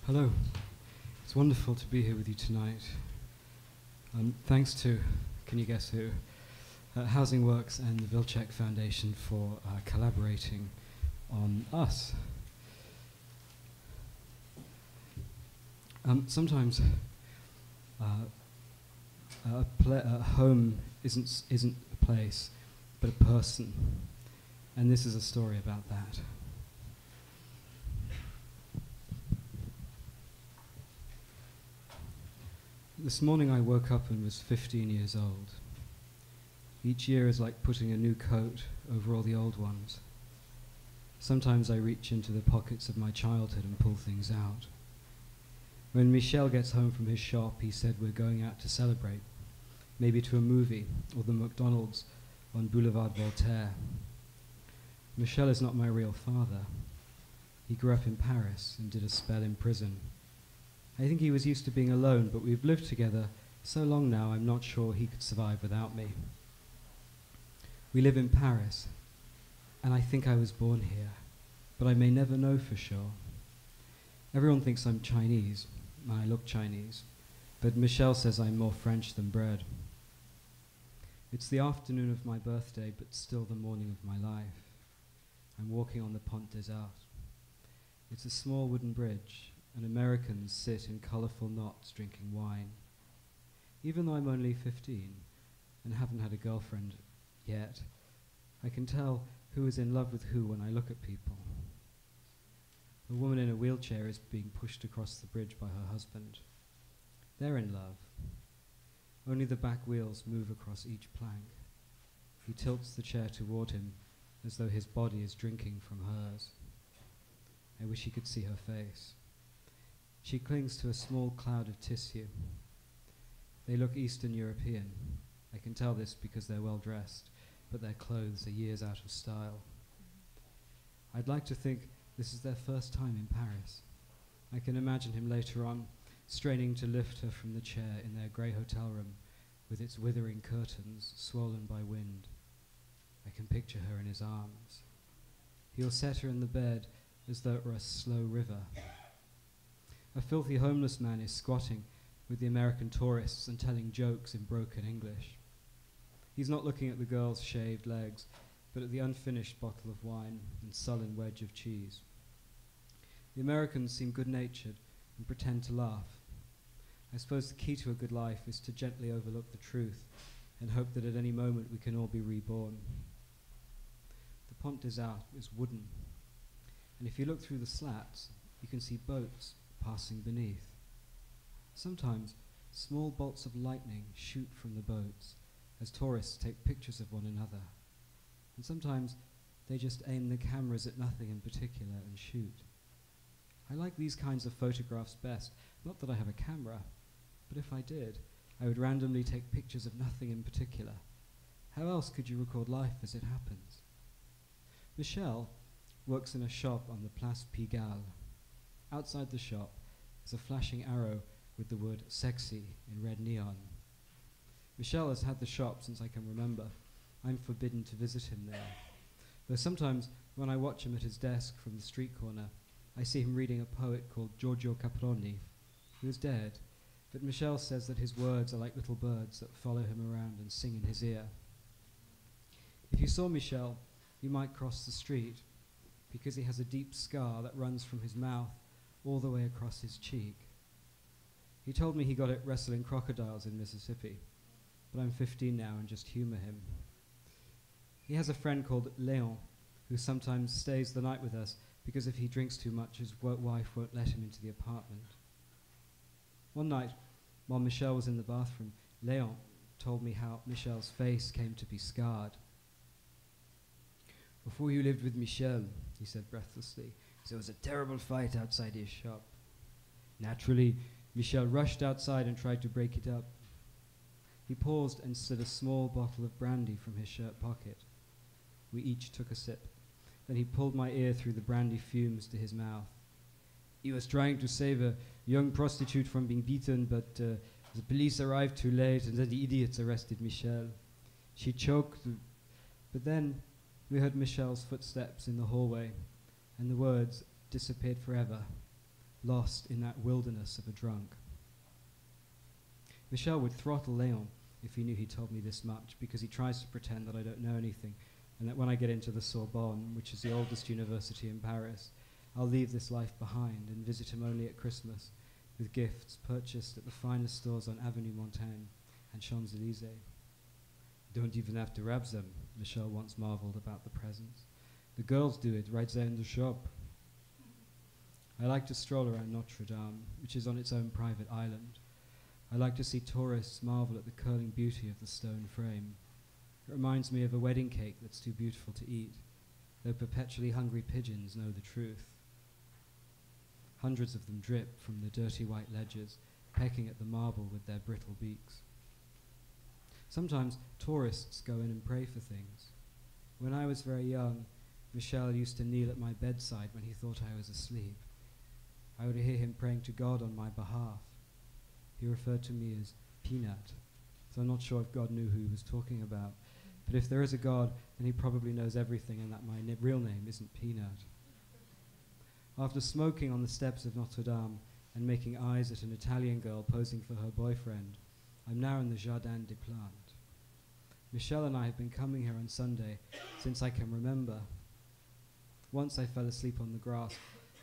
Hello. It's wonderful to be here with you tonight. Thanks to, can you guess who? Housing Works and the Vilcek Foundation for collaborating on us. Sometimes a home isn't a place, but a person, and this is a story about that. This morning I woke up and was 15 years old. Each year is like putting a new coat over all the old ones. Sometimes I reach into the pockets of my childhood and pull things out. When Michel gets home from his shop, he said we're going out to celebrate, maybe to a movie or the McDonald's on Boulevard Voltaire. Michel is not my real father. He grew up in Paris and did a spell in prison. I think he was used to being alone, but we've lived together so long now I'm not sure he could survive without me. We live in Paris, and I think I was born here, but I may never know for sure. Everyone thinks I'm Chinese, and I look Chinese, but Michel says I'm more French than bred. It's the afternoon of my birthday, but still the morning of my life. I'm walking on the Pont des Arts. It's a small wooden bridge, and Americans sit in colourful knots drinking wine. Even though I'm only 15 and haven't had a girlfriend yet, I can tell who is in love with who when I look at people. A woman in a wheelchair is being pushed across the bridge by her husband. They're in love. Only the back wheels move across each plank. He tilts the chair toward him as though his body is drinking from hers. I wish he could see her face. She clings to a small cloud of tissue. They look Eastern European. I can tell this because they're well dressed, but their clothes are years out of style. I'd like to think this is their first time in Paris. I can imagine him later on, straining to lift her from the chair in their grey hotel room with its withering curtains swollen by wind. I can picture her in his arms. He'll set her in the bed as though it were a slow river. A filthy homeless man is squatting with the American tourists and telling jokes in broken English. He's not looking at the girl's shaved legs, but at the unfinished bottle of wine and sullen wedge of cheese. The Americans seem good-natured and pretend to laugh. I suppose the key to a good life is to gently overlook the truth and hope that at any moment we can all be reborn. The Pont des Arts is wooden, and if you look through the slats, you can see boats passing beneath. Sometimes small bolts of lightning shoot from the boats as tourists take pictures of one another. And sometimes they just aim the cameras at nothing in particular and shoot. I like these kinds of photographs best, not that I have a camera, but if I did, I would randomly take pictures of nothing in particular. How else could you record life as it happens? Michel works in a shop on the Place Pigalle. Outside the shop is a flashing arrow with the word sexy in red neon. Michel has had the shop since I can remember. I'm forbidden to visit him there. Though sometimes when I watch him at his desk from the street corner, I see him reading a poet called Giorgio Caproni, who is dead, but Michel says that his words are like little birds that follow him around and sing in his ear. If you saw Michel, you might cross the street, because he has a deep scar that runs from his mouth all the way across his cheek. He told me he got it wrestling crocodiles in Mississippi, but I'm 15 now and just humor him. He has a friend called Léon, who sometimes stays the night with us because if he drinks too much, his wife won't let him into the apartment. One night, while Michel was in the bathroom, Léon told me how Michel's face came to be scarred. Before you lived with Michel, he said breathlessly, there was a terrible fight outside his shop. Naturally, Michel rushed outside and tried to break it up. He paused and slid a small bottle of brandy from his shirt pocket. We each took a sip. Then he pulled my ear through the brandy fumes to his mouth. He was trying to save a young prostitute from being beaten, but the police arrived too late, and then the idiots arrested Michel. She choked, but then we heard Michel's footsteps in the hallway, and the words disappeared forever. lost in that wilderness of a drunk. Michel would throttle Léon if he knew he told me this much, because he tries to pretend that I don't know anything, and that when I get into the Sorbonne, which is the oldest university in Paris, I'll leave this life behind and visit him only at Christmas, with gifts purchased at the finest stores on Avenue Montaigne and Champs-Élysées. Don't even have to wrap them, Michel once marveled about the presents. The girls do it right there in the shop. I like to stroll around Notre Dame, which is on its own private island. I like to see tourists marvel at the curling beauty of the stone frame. It reminds me of a wedding cake that's too beautiful to eat, though perpetually hungry pigeons know the truth. Hundreds of them drip from the dirty white ledges, pecking at the marble with their brittle beaks. Sometimes tourists go in and pray for things. When I was very young, Michel used to kneel at my bedside when he thought I was asleep. I would hear him praying to God on my behalf. He referred to me as Peanut, so I'm not sure if God knew who he was talking about. But if there is a God, then he probably knows everything, and that my real name isn't Peanut. After smoking on the steps of Notre Dame and making eyes at an Italian girl posing for her boyfriend, I'm now in the Jardin des Plantes. Michel and I have been coming here on Sunday since I can remember. Once I fell asleep on the grass,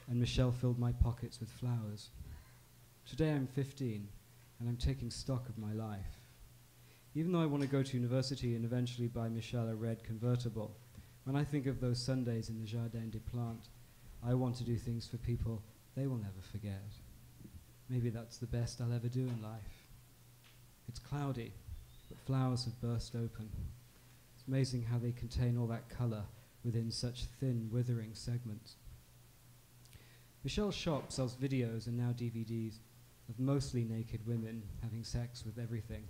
and Michel filled my pockets with flowers. Today I'm 15, and I'm taking stock of my life. Even though I want to go to university and eventually buy Michel a red convertible, when I think of those Sundays in the Jardin des Plantes, I want to do things for people they will never forget. Maybe that's the best I'll ever do in life. It's cloudy, but flowers have burst open. It's amazing how they contain all that colour within such thin, withering segments. Michel's shop sells videos and now DVDs of mostly naked women having sex with everything.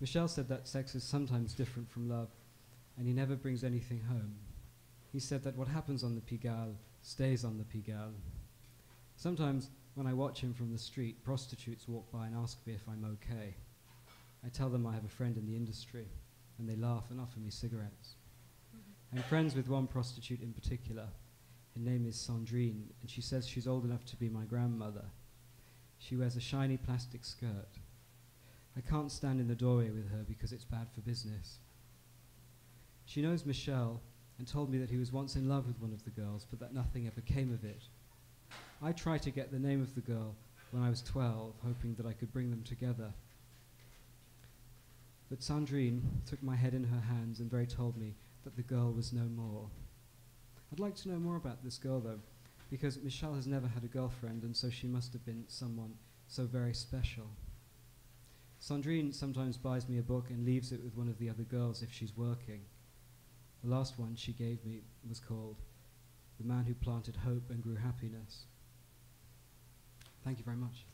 Michel said that sex is sometimes different from love, and he never brings anything home. He said that what happens on the Pigalle stays on the Pigalle. Sometimes, when I watch him from the street, prostitutes walk by and ask me if I'm okay. I tell them I have a friend in the industry, and they laugh and offer me cigarettes. I'm friends with one prostitute in particular. Her name is Sandrine, and she says she's old enough to be my grandmother. She wears a shiny plastic skirt. I can't stand in the doorway with her because it's bad for business. She knows Michel and told me that he was once in love with one of the girls, but that nothing ever came of it. I tried to get the name of the girl when I was 12, hoping that I could bring them together. But Sandrine took my head in her hands and very told me that the girl was no more. I'd like to know more about this girl, though, because Michel has never had a girlfriend, and so she must have been someone so very special. Sandrine sometimes buys me a book and leaves it with one of the other girls if she's working. The last one she gave me was called The Man Who Planted Hope and Grew Happiness. Thank you very much.